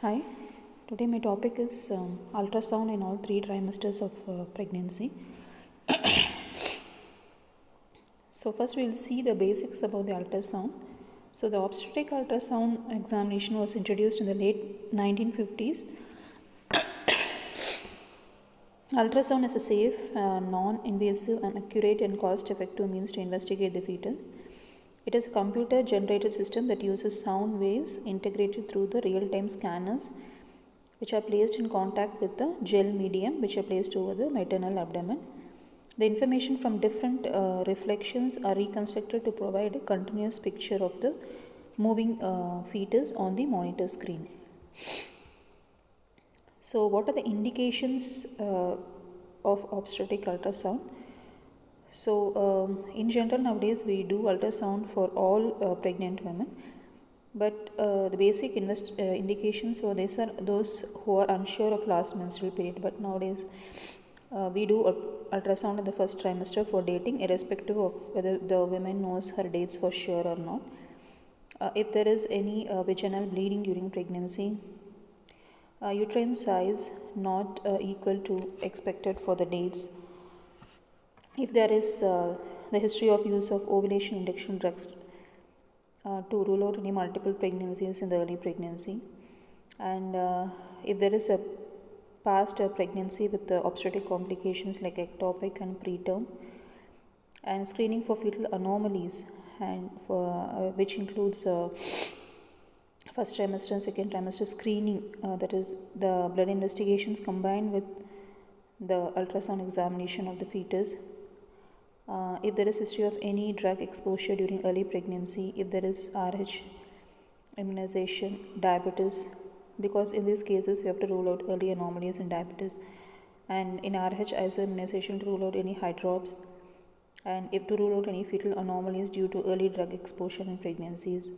Hi, today my topic is ultrasound in all three trimesters of pregnancy. So, first we'll see the basics about the ultrasound. So, the obstetric ultrasound examination was introduced in the late 1950s. Ultrasound is a safe, non invasive, and accurate and cost effective means to investigate the fetus. It is a computer generated system that uses sound waves integrated through the real time scanners, which are placed in contact with the gel medium, which are placed over the maternal abdomen. The information from different reflections are reconstructed to provide a continuous picture of the moving fetus on the monitor screen. So, what are the indications of obstetric ultrasound? So, in general, nowadays we do ultrasound for all pregnant women, but the basic indications for this are those who are unsure of last menstrual period. But nowadays, we do ultrasound in the first trimester for dating, irrespective of whether the woman knows her dates for sure or not. If there is any vaginal bleeding during pregnancy, uterine size not equal to expected for the dates, if there is the history of use of ovulation induction drugs to rule out any multiple pregnancies in the early pregnancy, and if there is a past pregnancy with obstetric complications like ectopic and preterm, and screening for fetal anomalies, and for which includes first trimester and second trimester screening, that is the blood investigations combined with the ultrasound examination of the fetus. If there is history of any drug exposure during early pregnancy, if there is RH, immunization, diabetes, because in these cases we have to rule out early anomalies in diabetes, and in RH also immunization to rule out any high drops, and if to rule out any fetal anomalies due to early drug exposure in pregnancies,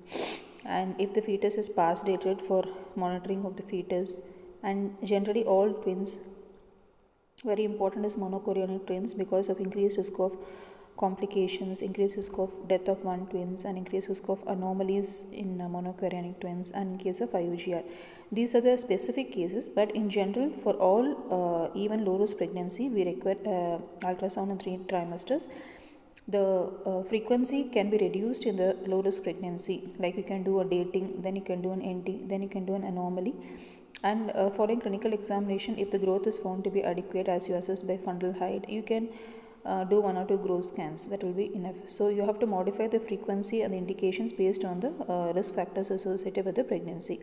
and if the fetus is past dated for monitoring of the fetus, and generally all twins. Very important is monochorionic twins because of increased risk of complications, increased risk of death of one twins, and increased risk of anomalies in monochorionic twins, and in case of IUGR. These are the specific cases, but in general, for all even low risk pregnancy, we require ultrasound in 3 trimesters. The frequency can be reduced in the low risk pregnancy, like you can do a dating, then you can do an NT, then you can do an anomaly. And following clinical examination, if the growth is found to be adequate as you assess by fundal height, you can do 1 or 2 growth scans. That will be enough. So you have to modify the frequency and the indications based on the risk factors associated with the pregnancy.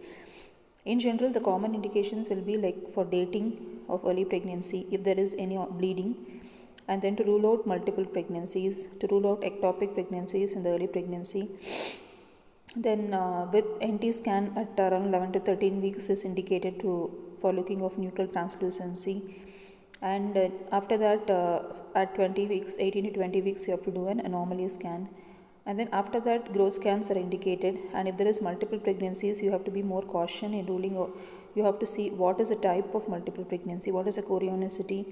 In general, the common indications will be like for dating of early pregnancy, if there is any bleeding, and then to rule out multiple pregnancies, to rule out ectopic pregnancies in the early pregnancy. Then with NT scan at around 11 to 13 weeks is indicated for looking of nuchal translucency, and after that at 20 weeks, 18 to 20 weeks, you have to do an anomaly scan, and then after that growth scans are indicated. And if there is multiple pregnancies, you have to be more caution in ruling out. You have to see what is the type of multiple pregnancy, what is the chorionicity,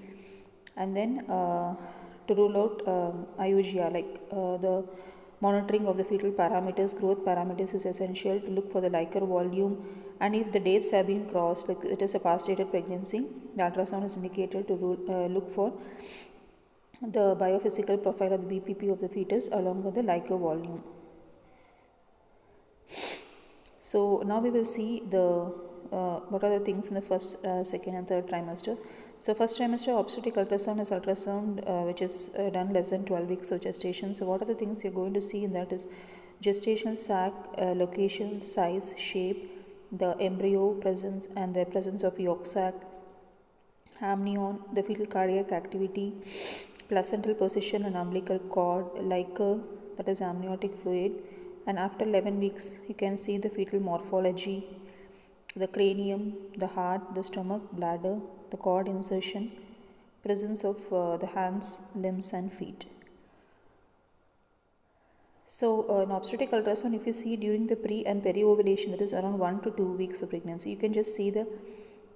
and then to rule out IUGR, like the monitoring of the fetal parameters, growth parameters is essential to look for the Leica volume, and if the dates have been crossed, like it is a past dated pregnancy, the ultrasound is indicated to look for the biophysical profile of the BPP of the fetus along with the Leica volume. So now we will see the what are the things in the first, second and third trimester. So first trimester obstetric ultrasound is ultrasound which is done less than 12 weeks of gestation. So what are the things you're going to see in that is gestation sac, location, size, shape, the embryo presence and the presence of yolk sac, amnion, the fetal cardiac activity, placental position and umbilical cord, Leica, that is amniotic fluid, and after 11 weeks you can see the fetal morphology, the cranium, the heart, the stomach, bladder, the cord insertion, presence of the hands, limbs and feet. So in obstetric ultrasound, if you see during the pre and peri-ovulation, that is around 1 to 2 weeks of pregnancy, you can just see the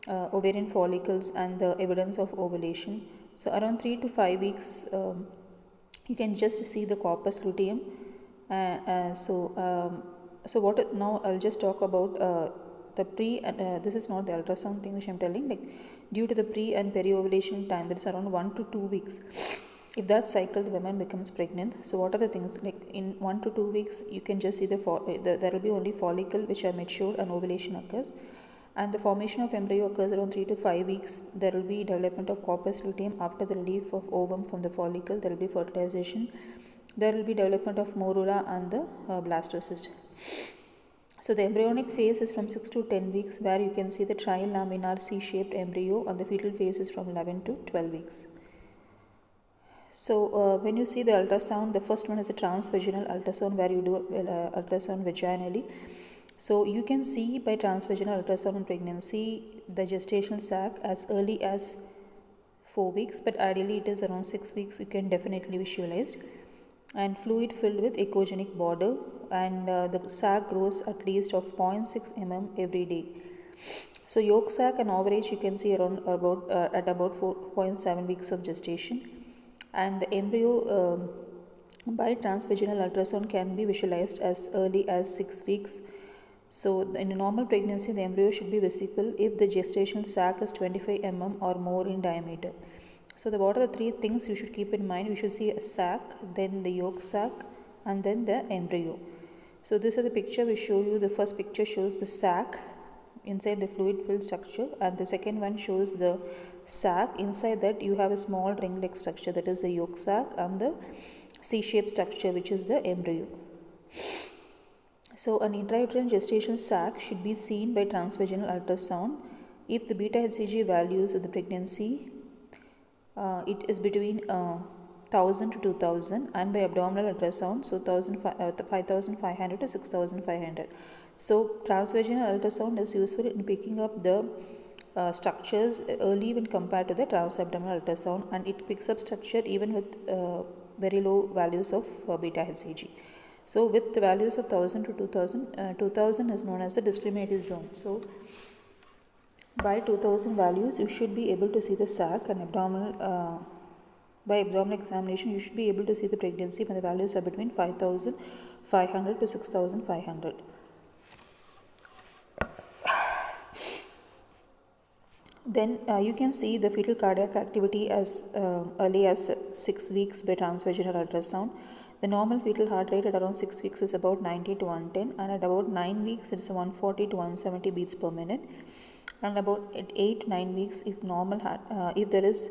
ovarian follicles and the evidence of ovulation. So around 3 to 5 weeks, you can just see the corpus luteum. So what now I'll just talk about this is not the ultrasound thing which I'm telling, like due to the pre and peri-ovulation time, that is around 1 to 2 weeks. If that cycle the woman becomes pregnant, so what are the things, like in 1 to 2 weeks you can just see there will be only follicle which are matured and ovulation occurs, and the formation of embryo occurs around 3 to 5 weeks. There will be development of corpus luteum. After the relief of ovum from the follicle, there will be fertilization. There will be development of morula and the blastocyst. So the embryonic phase is from 6 to 10 weeks, where you can see the trilaminar C-shaped embryo, and the fetal phase is from 11 to 12 weeks. So when you see the ultrasound, the first one is a transvaginal ultrasound, where you do ultrasound vaginally. So you can see by transvaginal ultrasound in pregnancy the gestational sac as early as 4 weeks, but ideally it is around 6 weeks. You can definitely visualize, and fluid filled with echogenic border, and the sac grows at least of 0.6 mm every day. So yolk sac and average you can see around at about 4.7 weeks of gestation, and the embryo by transvaginal ultrasound can be visualized as early as 6 weeks. So in a normal pregnancy, the embryo should be visible if the gestational sac is 25 mm or more in diameter. So what are the three things you should keep in mind? We should see a sac, then the yolk sac, and then the embryo. So this is the picture we show you. The first picture shows the sac inside the fluid filled structure, and the second one shows the sac. Inside that you have a small ring-like structure, that is the yolk sac, and the C-shaped structure which is the embryo. So an intrauterine gestation sac should be seen by transvaginal ultrasound if the beta HCG values of the pregnancy it is between 1000 to 2000, and by abdominal ultrasound, so 5500 to 6500. So transvaginal ultrasound is useful in picking up the structures early when compared to the transabdominal ultrasound, and it picks up structure even with very low values of beta HCG. So with the values of 1000 to 2000, 2000 is known as the discriminative zone. So by 2000 values you should be able to see the sac, and by abdominal examination you should be able to see the pregnancy when the values are between 5500 to 6500. Then you can see the fetal cardiac activity as early as 6 weeks by transvaginal ultrasound. The normal fetal heart rate at around 6 weeks is about 90 to 110, and at about 9 weeks it is 140 to 170 beats per minute, and about at 8-9 weeks, if normal if there is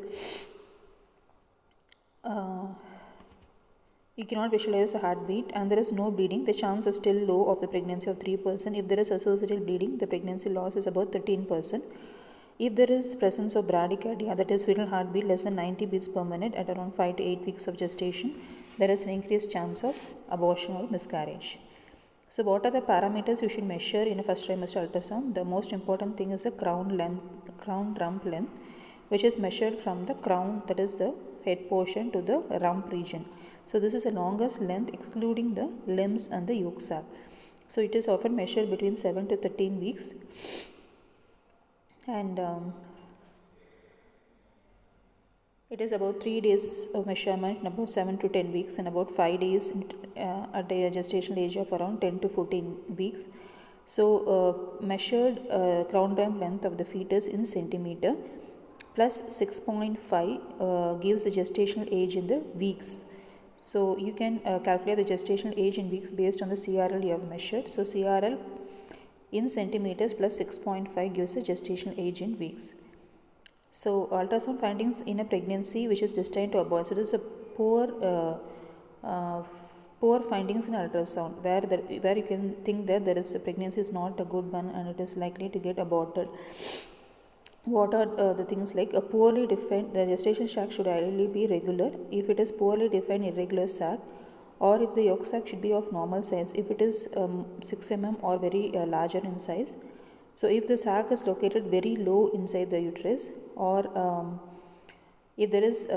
you cannot visualize a heartbeat and there is no bleeding, the chance is still low of the pregnancy of 3%. If there is associated bleeding, the pregnancy loss is about 13%. If there is presence of bradycardia, that is fetal heartbeat less than 90 beats per minute at around 5 to 8 weeks of gestation, there is an increased chance of abortion or miscarriage. So what are the parameters you should measure in a first trimester ultrasound? The most important thing is the crown rump length, which is measured from the crown, that is the head portion, to the rump region. So this is the longest length excluding the limbs and the yolk sac. So it is often measured between 7 to 13 weeks, and it is about 3 days of measurement in about 7 to 10 weeks, and about 5 days at the gestational age of around 10 to 14 weeks. So measured crown rump length of the fetus in centimeter plus 6.5 gives the gestational age in the weeks. So you can calculate the gestational age in weeks based on the CRL you have measured. So CRL in centimeters plus 6.5 gives the gestational age in weeks. So ultrasound findings in a pregnancy which is destined to abort. So this is a poor findings in ultrasound where you can think that the pregnancy is not a good one and it is likely to get aborted. What are the things like a poorly defined, the gestation sac should ideally be regular. If it is poorly defined irregular sac, or if the yolk sac should be of normal size, if it is 6 mm or very larger in size. So if the sac is located very low inside the uterus, or if there is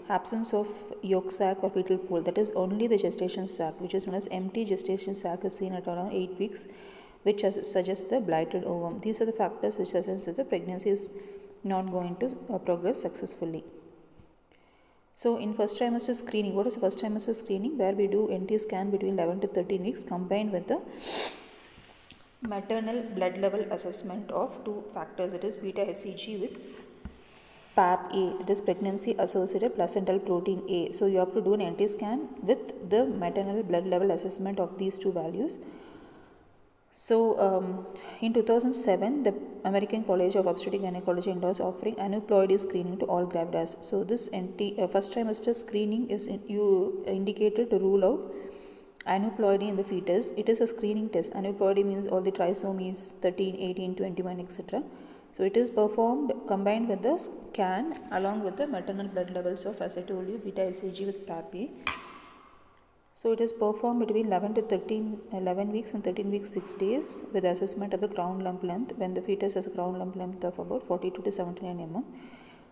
absence of yolk sac or fetal pool, that is only the gestation sac, which is known as empty gestation sac, is seen at around 8 weeks, which suggests the blighted ovum. These are the factors which suggest that the pregnancy is not going to progress successfully. So in first trimester screening, what is first trimester screening? Where we do NT scan between 11 to 13 weeks combined with the maternal blood level assessment of two factors, that is beta HCG with PAP-A, that is pregnancy associated placental protein A. So you have to do an NT scan with the maternal blood level assessment of these two values. So in 2007, the American College of Obstetric Gynecology endorsed offering aneuploidy screening to all gravidas. So this first trimester screening is indicated to rule out aneuploidy in the fetus. It is a screening test. Aneuploidy means all the trisomies 13, 18, 21, etc. So it is performed combined with the scan along with the maternal blood levels of, as I told you, beta HCG with PAP-A. So it is performed between 11 weeks and 13 weeks 6 days with assessment of the crown lump length when the fetus has a crown lump length of about 42 to 79 mm.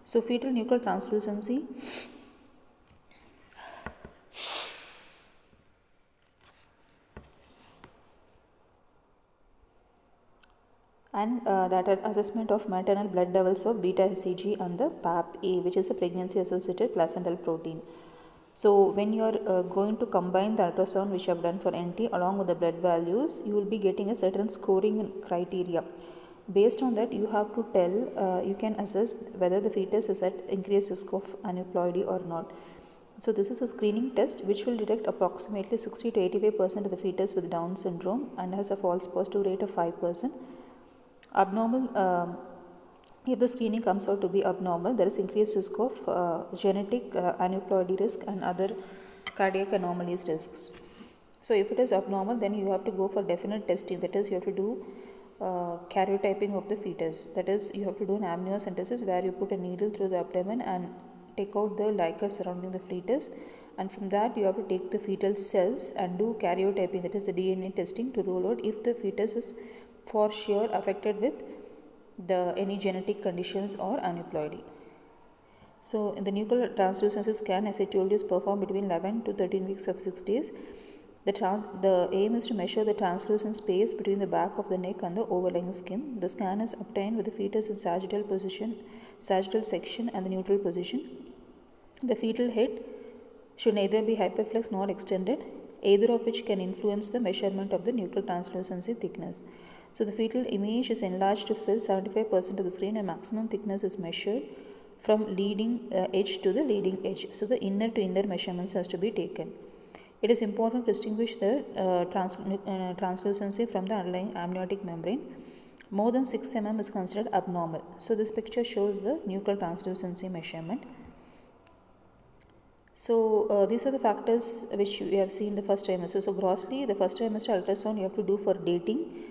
So fetal nuchal translucency and that assessment of maternal blood levels of beta HCG and the PAP-A, which is a pregnancy associated placental protein. So when you are going to combine the ultrasound which you have done for NT along with the blood values, you will be getting a certain scoring criteria. Based on that, you have to tell, you can assess whether the fetus is at increased risk of aneuploidy or not. So this is a screening test which will detect approximately 60 to 85% of the fetus with Down syndrome and has a false positive rate of 5%. Abnormal, if the screening comes out to be abnormal, there is increased risk of genetic aneuploidy risk and other cardiac anomalies risks. So if it is abnormal, then you have to go for definite testing, that is you have to do karyotyping of the fetus, that is you have to do an amniocentesis where you put a needle through the abdomen and take out the liquor surrounding the fetus, and from that you have to take the fetal cells and do karyotyping, that is the DNA testing, to rule out if the fetus is for sure affected with any genetic conditions or aneuploidy. So in the nuchal translucency scan, as I told you, is performed between 11 to 13 weeks of 6 days. The aim is to measure the translucent space between the back of the neck and the overlying skin. The scan is obtained with the fetus in sagittal section and the neutral position. The fetal head should neither be hyperflex nor extended, either of which can influence the measurement of the nuchal translucency thickness. So the fetal image is enlarged to fill 75% of the screen and maximum thickness is measured from leading edge to the leading edge. So the inner to inner measurements has to be taken. It is important to distinguish the translucency from the underlying amniotic membrane. More than 6 mm is considered abnormal. So this picture shows the nuchal translucency measurement. So these are the factors which we have seen in the first trimester. So grossly, the first trimester ultrasound you have to do for dating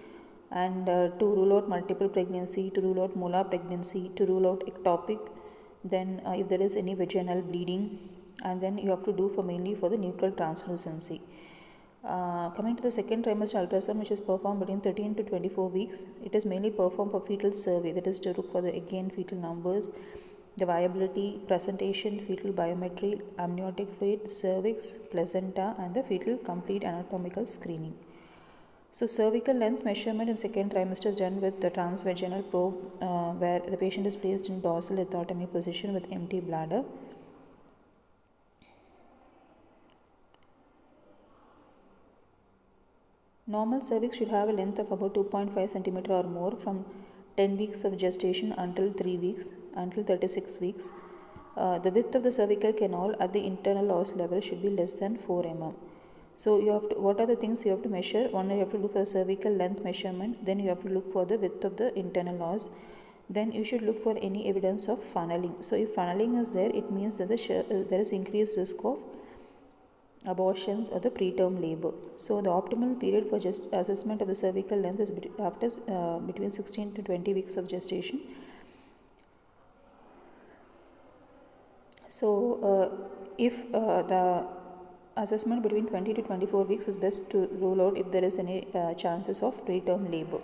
and to rule out multiple pregnancy, to rule out molar pregnancy, to rule out ectopic, then if there is any vaginal bleeding, and then you have to do for mainly for the nuchal translucency. Coming to the second trimester ultrasound, which is performed between 13 to 24 weeks, it is mainly performed for fetal survey, that is to look for the again fetal numbers, the viability, presentation, fetal biometry, amniotic fluid, cervix, placenta, and the fetal complete anatomical screening. So cervical length measurement in second trimester is done with the transvaginal probe where the patient is placed in dorsal lithotomy position with empty bladder. Normal cervix should have a length of about 2.5 cm or more from 10 weeks of gestation until 36 weeks. The width of the cervical canal at the internal os level should be less than 4 mm. So you have to, what are the things you have to measure? One, you have to look for cervical length measurement. Then you have to look for the width of the internal os. Then you should look for any evidence of funneling. So if funneling is there, it means that there is increased risk of abortions or the preterm labor. So the optimal period for assessment of the cervical length is after between 16 to 20 weeks of gestation. So if the assessment between 20 to 24 weeks is best to rule out if there is any chances of preterm labor.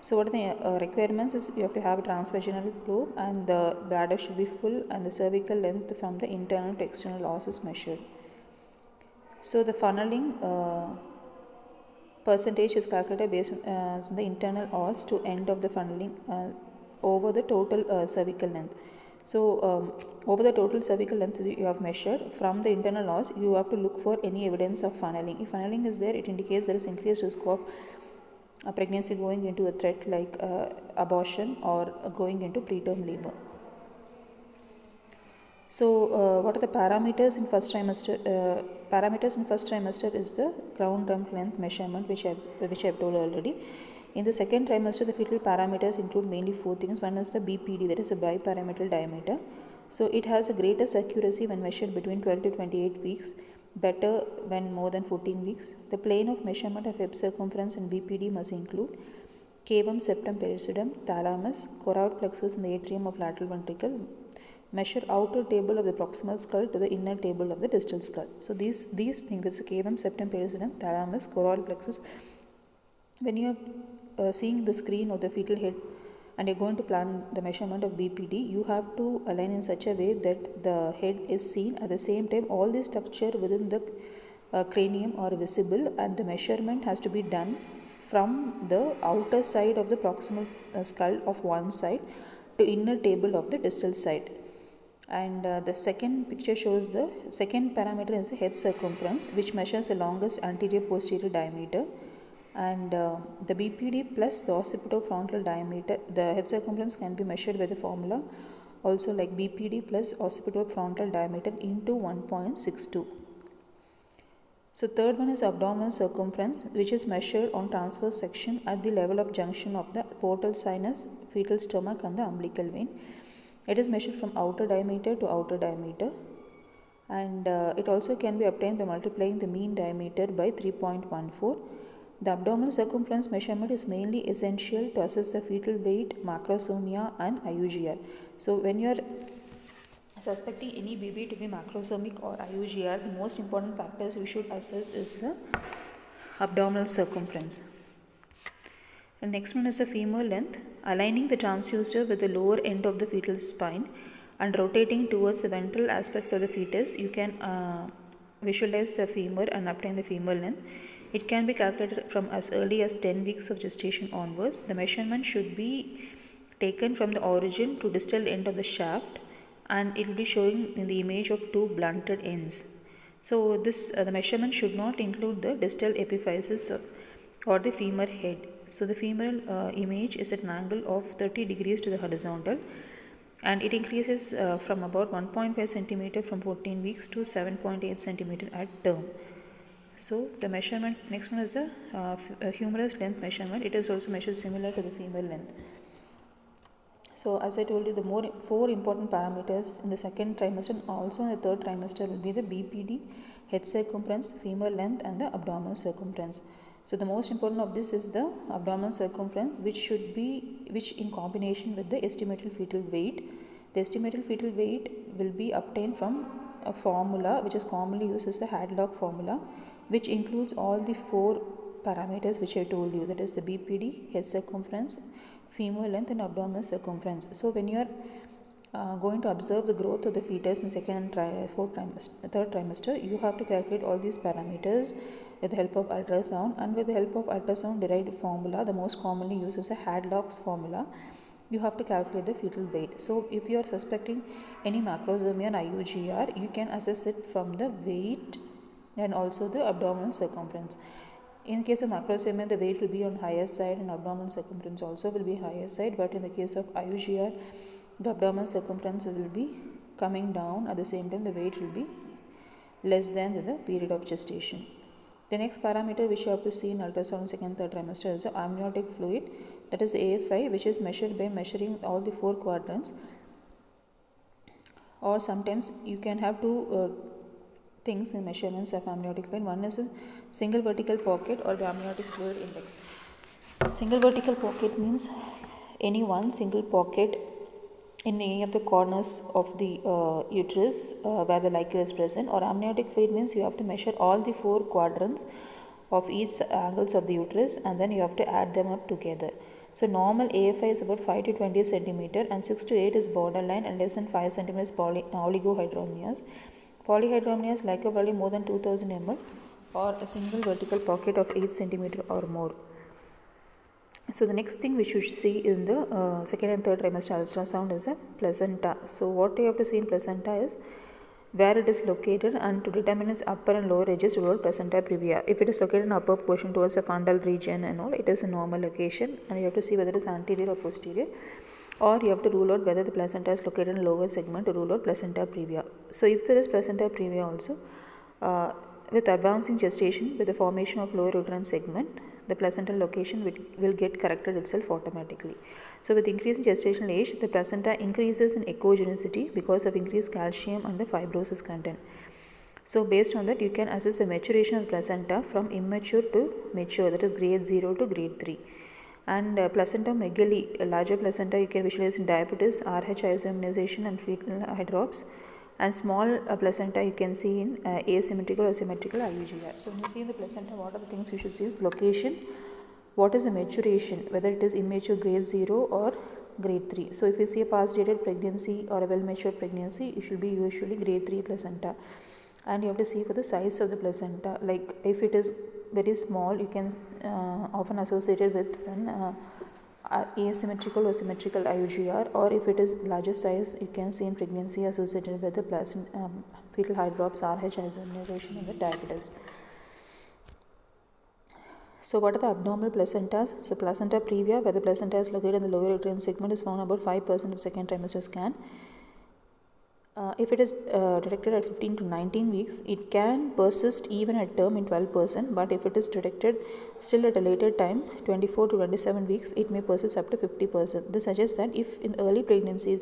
So what are the requirements is you have to have a transvaginal probe and the bladder should be full and the cervical length from the internal to external os is measured. So the funneling percentage is calculated based on the internal os to end of the funneling over the total cervical length. Over the total cervical length you have measured, from the internal loss, you have to look for any evidence of funneling. If funneling is there, it indicates there is increased risk of a pregnancy going into a threat like abortion or going into preterm labor. What are the parameters in first trimester? Parameters in first trimester is the crown rump length measurement, which I have told already. In the second trimester, the fetal parameters include mainly 4 things. One is the BPD, that is a biparameter diameter. So it has a greatest accuracy when measured between 12 to 28 weeks, better when more than 14 weeks. The plane of measurement of hip circumference in BPD must include cavum, septum, periosteum, thalamus, choroid plexus in the atrium of lateral ventricle. Measure outer table of the proximal skull to the inner table of the distal skull. So these things, that's the cavum, septum, periosteum, thalamus, choroid plexus. When you are seeing the screen of the fetal head and you're going to plan the measurement of BPD, you have to align in such a way that the head is seen. At the same time, all the structure within the cranium are visible, and the measurement has to be done from the outer side of the proximal skull of one side to inner table of the distal side. And the second picture shows the second parameter is the head circumference, which measures the longest anterior posterior diameter. And the BPD plus the occipitofrontal diameter, the head circumference can be measured by the formula also, like BPD plus occipitofrontal diameter into 1.62. So third one is abdominal circumference, which is measured on transverse section at the level of junction of the portal sinus, fetal stomach and the umbilical vein. It is measured from outer diameter to outer diameter, and it also can be obtained by multiplying the mean diameter by 3.14. The abdominal circumference measurement is mainly essential to assess the fetal weight, macrosomia and IUGR. So when you are suspecting any baby to be macrosomic or IUGR, the most important factors you should assess is the abdominal circumference. The next one is the femur length. Aligning the transducer with the lower end of the fetal spine and rotating towards the ventral aspect of the fetus, you can visualize the femur and obtain the femur length. It can be calculated from as early as 10 weeks of gestation onwards. The measurement should be taken from the origin to distal end of the shaft, and it will be showing in the image of 2 blunted ends. So the measurement should not include the distal epiphysis or the femur head. So the femoral image is at an angle of 30 degrees to the horizontal, and it increases from about 1.5 centimeter from 14 weeks to 7.8 centimeter at term. So the measurement, next one is the humerus length measurement. It is also measured similar to the female length. So as I told you, the 4 important parameters in the second trimester and also in the third trimester will be the BPD, head circumference, femur length and the abdominal circumference. So the most important of this is the abdominal circumference, which in combination with the estimated fetal weight. The estimated fetal weight will be obtained from a formula which is commonly used as the Hadlock formula, which includes all the 4 parameters which I told you, that is the BPD, head circumference, femur length and abdominal circumference. So when you are going to observe the growth of the fetus in the second and third trimester, you have to calculate all these parameters with the help of ultrasound, and with the help of ultrasound derived formula, the most commonly used is a Hadlock's formula. You have to calculate the fetal weight. So if you are suspecting any macrosomia and IUGR, you can assess it from the weight and also the abdominal circumference. In case of macrosomia, the weight will be on higher side and abdominal circumference also will be higher side, but in the case of IUGR, the abdominal circumference will be coming down. At the same time, the weight will be less than the period of gestation. The next parameter which you have to see in ultrasound second, third trimester is the amniotic fluid, that is AFI, which is measured by measuring all the 4 quadrants. Or sometimes you can have 2 things in measurements of amniotic fluid. One is a single vertical pocket or the amniotic fluid index. Single vertical pocket means any one single pocket in any of the corners of the uterus where the liquor is present. Or amniotic fluid means you have to measure all the 4 quadrants of each angles of the uterus, and then you have to add them up together. So normal AFI is about 5 to 20 centimeter, and 6 to 8 is borderline, and less than 5 centimeters oligohydramnios. Polyhydramnios like a value more than 2000 ml, or a single vertical pocket of 8 centimeter or more. So the next thing we should see in the second and third trimester ultrasound is a placenta. So what you have to see in placenta is where it is located, and to determine its upper and lower edges toward placenta previa. If it is located in upper portion towards the fundal region and all, it is a normal location, and you have to see whether it is anterior or posterior, or you have to rule out whether the placenta is located in lower segment to rule out placenta previa. So if there is placenta previa also, with advancing gestation, with the formation of lower uterine segment, the placental location will get corrected itself automatically. So with increasing gestational age, the placenta increases in echogenicity because of increased calcium and the fibrosis content. So based on that, you can assess the maturation of the placenta from immature to mature, that is grade 0 to grade 3. And placentomegaly, a larger placenta, you can visualize in diabetes, RH isoimmunization and fetal hydrops. And small placenta you can see in asymmetrical or symmetrical IUGR. So when you see the placenta, what are the things you should see is location, what is the maturation, whether it is immature grade 0 or grade 3. So if you see a past dated pregnancy or a well matured pregnancy, it should be usually grade 3 placenta. And you have to see for the size of the placenta, like if it is very small, you can often associate it with an asymmetrical or symmetrical IUGR, or if it is larger size, you can see in pregnancy associated with the fetal hydrops, RH isoimmunization and the diabetes. So what are the abnormal placentas? So placenta previa, where the placenta is located in the lower uterine segment, is found about 5% of second trimester scan. If it is detected at 15 to 19 weeks, it can persist even at term in 12%, but if it is detected still at a later time, 24 to 27 weeks, it may persist up to 50%. This suggests that if in early pregnancies,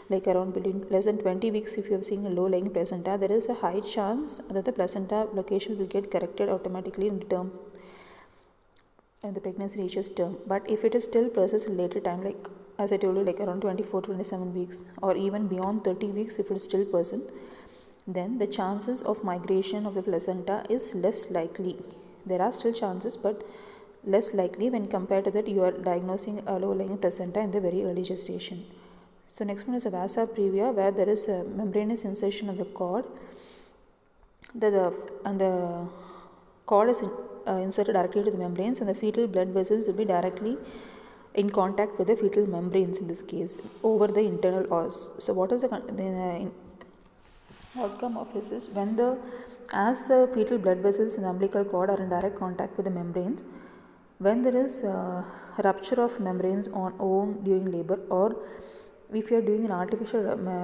like around between less than 20 weeks, if you have seen a low-lying placenta, there is a high chance that the placenta location will get corrected automatically in the term, and the pregnancy reaches term. But if it is still processed in later time, like as I told you, like around 24 to 27 weeks, or even beyond 30 weeks, if it is still present, then the chances of migration of the placenta is less likely. There are still chances, but less likely when compared to that you are diagnosing a low-lying placenta in the very early gestation. So next one is a vasa previa, where there is a membranous insertion of the cord, and the cord is inserted directly to the membranes, and the fetal blood vessels will be directly in contact with the fetal membranes in this case over the internal os. So what is the outcome of this is when as the fetal blood vessels in the umbilical cord are in direct contact with the membranes, when there is rupture of membranes on own during labor, or if you are doing an artificial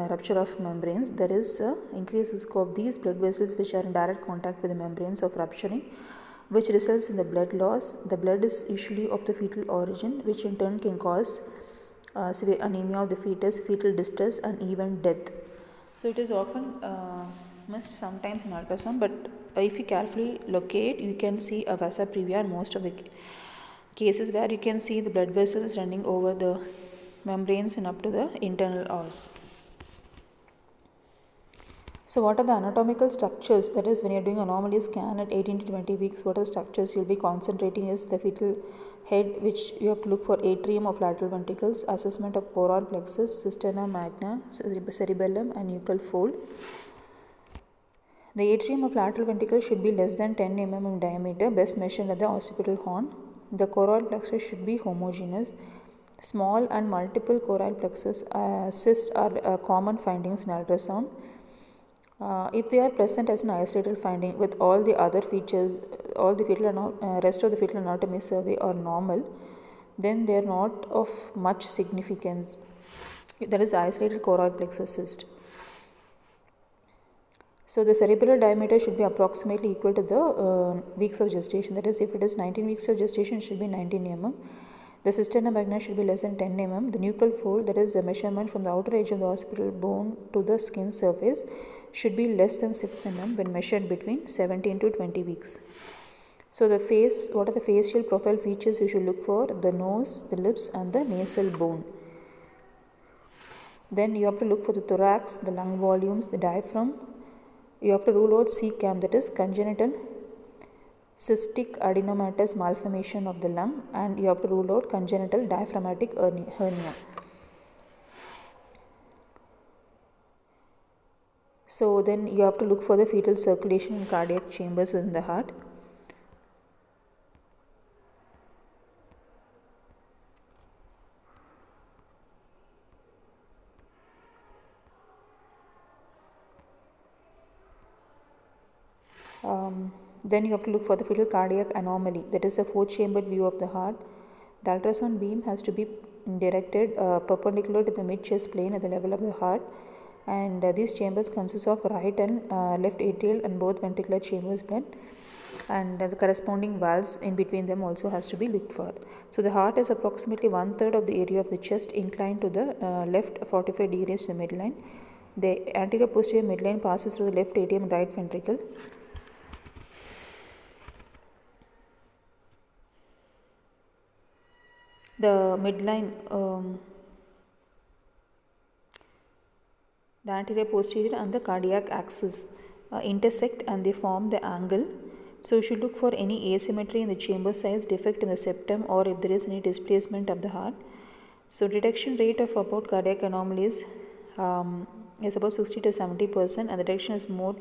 rupture of membranes, there is increased risk of these blood vessels which are in direct contact with the membranes of rupturing, which results in the blood loss. The blood is usually of the fetal origin, which in turn can cause severe anemia of the fetus, fetal distress, and even death. So it is often missed sometimes in ultrasound, but if you carefully locate, you can see a vasa previa in most of the cases, where you can see the blood vessels running over the membranes and up to the internal os. So what are the anatomical structures? That is, when you are doing anomaly scan at 18 to 20 weeks, what are the structures you will be concentrating is the fetal head, which you have to look for atrium of lateral ventricles, assessment of choroid plexus, cisterna magna, cerebellum and nuchal fold. The atrium of lateral ventricle should be less than 10 mm in diameter, best measured at the occipital horn. The choroid plexus should be homogeneous. Small and multiple choroid plexus cysts are common findings in ultrasound. If they are present as an isolated finding with all the other features, all the rest of the fetal anatomy survey are normal, then they are not of much significance. That is isolated choroid plexus cyst. So the cerebral diameter should be approximately equal to the weeks of gestation. That is, if it is 19 weeks of gestation, it should be 19 mm. The cisterna magna should be less than 10 mm. The nuchal fold, that is the measurement from the outer edge of the occipital bone to the skin surface, should be less than 6 mm when measured between 17 to 20 weeks. So the face, what are the facial profile features you should look for? The nose, the lips and the nasal bone. Then you have to look for the thorax, the lung volumes, the diaphragm. You have to rule out CCAM, that is congenital cystic adenomatous malformation of the lung, and you have to rule out congenital diaphragmatic hernia. So then you have to look for the fetal circulation in cardiac chambers within the heart. Then you have to look for the fetal cardiac anomaly, that is a four-chambered view of the heart. The ultrasound beam has to be directed perpendicular to the mid-chest plane at the level of the heart, and these chambers consist of right and left atrial and both ventricular chambers blend, and the corresponding valves in between them also has to be looked for. So the heart is approximately 1/3 of the area of the chest inclined to the left 45 degrees to the midline. The anterior posterior midline passes through the left atrium and right ventricle. The midline, the anterior posterior and the cardiac axis intersect and they form the angle. So you should look for any asymmetry in the chamber size, defect in the septum, or if there is any displacement of the heart. So detection rate of about cardiac anomalies is about 60 to 70%, and the detection is more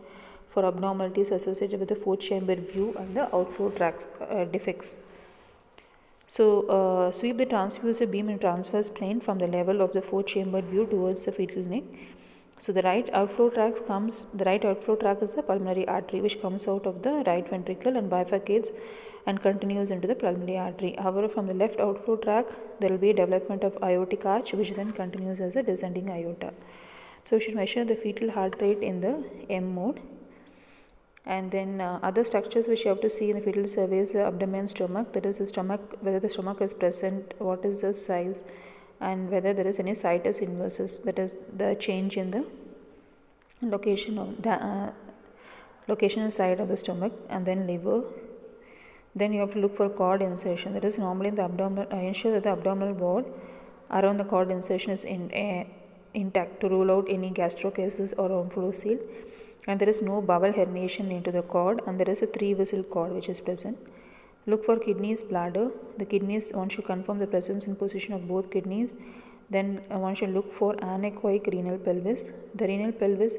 for abnormalities associated with the four-chamber view and the outflow tracts defects. So sweep the transducer beam in transverse plane from the level of the four-chambered view towards the fetal neck. So the right outflow tract is the pulmonary artery, which comes out of the right ventricle and bifurcates and continues into the pulmonary artery. However, from the left outflow tract, there will be a development of aortic arch, which then continues as a descending aorta. So you should measure the fetal heart rate in the M mode. And then other structures which you have to see in the fetal survey is the abdomen, stomach, that is the stomach, whether the stomach is present, what is the size, and whether there is any situs inversus, that is the change in the location of the location and side of the stomach, and then liver. Then you have to look for cord insertion, that is normally in the abdominal, ensure that the abdominal wall around the cord insertion is intact to rule out any gastrocases or omphalocele, and there is no bowel herniation into the cord, and there is a 3-vessel cord which is present. Look for kidneys, bladder. The kidneys, one should confirm the presence and position of both kidneys. Then one should look for anechoic renal pelvis. The renal pelvis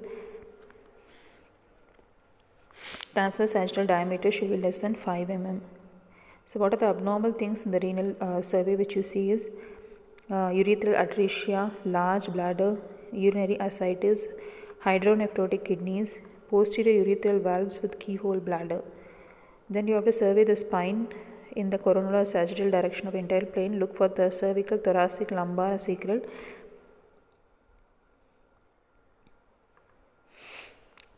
transverse sagittal diameter should be less than 5 mm. So what are the abnormal things in the renal survey which you see is urethral atresia, large bladder, urinary ascites, hydronephrotic kidneys, posterior urethral valves with keyhole bladder. Then you have to survey the spine in the coronal or sagittal direction of entire plane. Look for the cervical, thoracic, lumbar, sacral.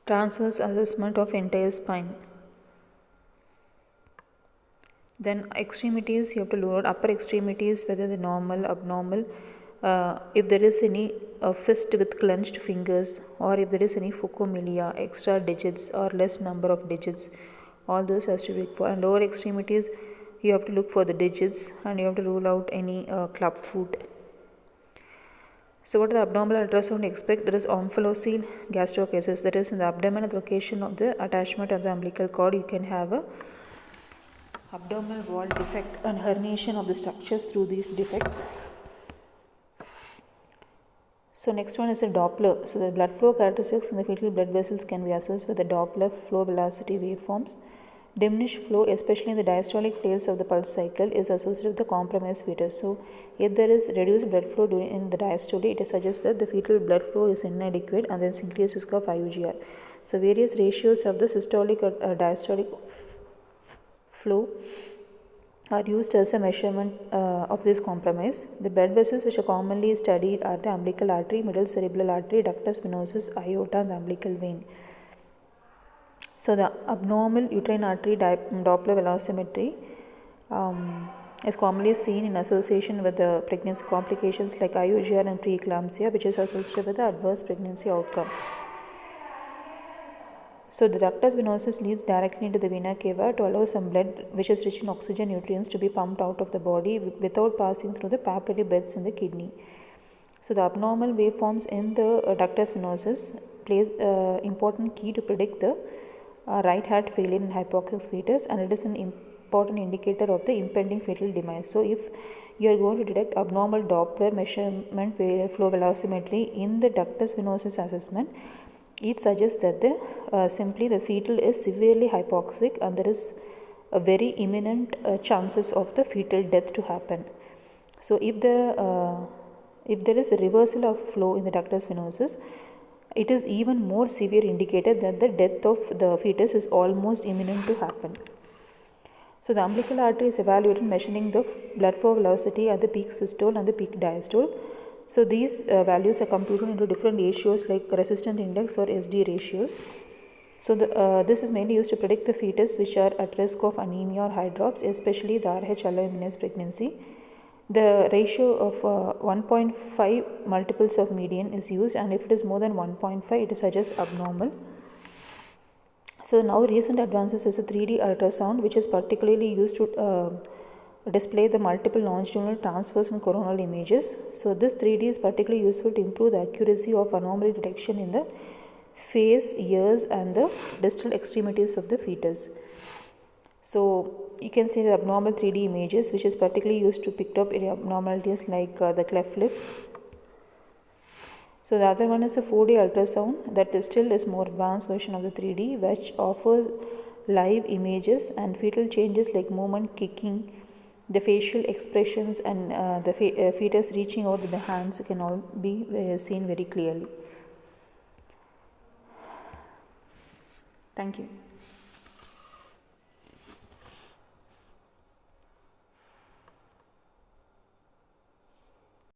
Transverse assessment of entire spine. Then extremities, you have to look at upper extremities, whether the normal, abnormal, if there is any fist with clenched fingers, or if there is any phocomelia, extra digits or less number of digits, all those has to be looked for. And lower extremities, you have to look for the digits, and you have to rule out any club foot. So what are the abdominal ultrasound expect? There is omphalocele gastrocases, that is in the abdomen at the location of the attachment of the umbilical cord. You can have a abdominal wall defect and herniation of the structures through these defects. So next one is a Doppler. So the blood flow characteristics in the fetal blood vessels can be assessed with the Doppler flow velocity waveforms. Diminished flow, especially in the diastolic phase of the pulse cycle, is associated with the compromised fetus. So if there is reduced blood flow in the diastole, it suggests that the fetal blood flow is inadequate, and then increased risk of IUGR. So various ratios of the systolic or diastolic flow are used as a measurement of this compromise. The blood vessels which are commonly studied are the umbilical artery, middle cerebral artery, ductus venosus, aorta, and the umbilical vein. So the abnormal uterine artery Doppler velocimetry is commonly seen in association with the pregnancy complications like IUGR and preeclampsia, which is associated with the adverse pregnancy outcome. So the ductus venosus leads directly into the vena cava to allow some blood which is rich in oxygen nutrients to be pumped out of the body without passing through the papillary beds in the kidney. So the abnormal waveforms in the ductus venosus plays important key to predict the right heart failure in hypoxic fetus, and it is an important indicator of the impending fetal demise. So if you are going to detect abnormal Doppler measurement flow velocimetry in the ductus venosus assessment, it suggests that simply the fetal is severely hypoxic, and there is a very imminent chances of the fetal death to happen. So if there is a reversal of flow in the ductus venosus, it is even more severe indicator that the death of the fetus is almost imminent to happen. So the umbilical artery is evaluated measuring the blood flow velocity at the peak systole and the peak diastole. So these values are computed into different ratios like resistant index or SD ratios. So this is mainly used to predict the fetus which are at risk of anemia or high drops, especially the RH alloiminous pregnancy. The ratio of 1.5 multiples of median is used, and if it is more than 1.5 it is suggests abnormal. So now recent advances is a 3D ultrasound, which is particularly used to display the multiple longitudinal transverse and coronal images. So this 3D is particularly useful to improve the accuracy of anomaly detection in the face, ears and the distal extremities of the fetus. So you can see the abnormal 3D images, which is particularly used to pick up abnormalities like the cleft lip. So the other one is a 4D ultrasound, that is still is more advanced version of the 3D, which offers live images and fetal changes like movement, kicking, the facial expressions and the fetus reaching out with the hands can all be seen very clearly. Thank you.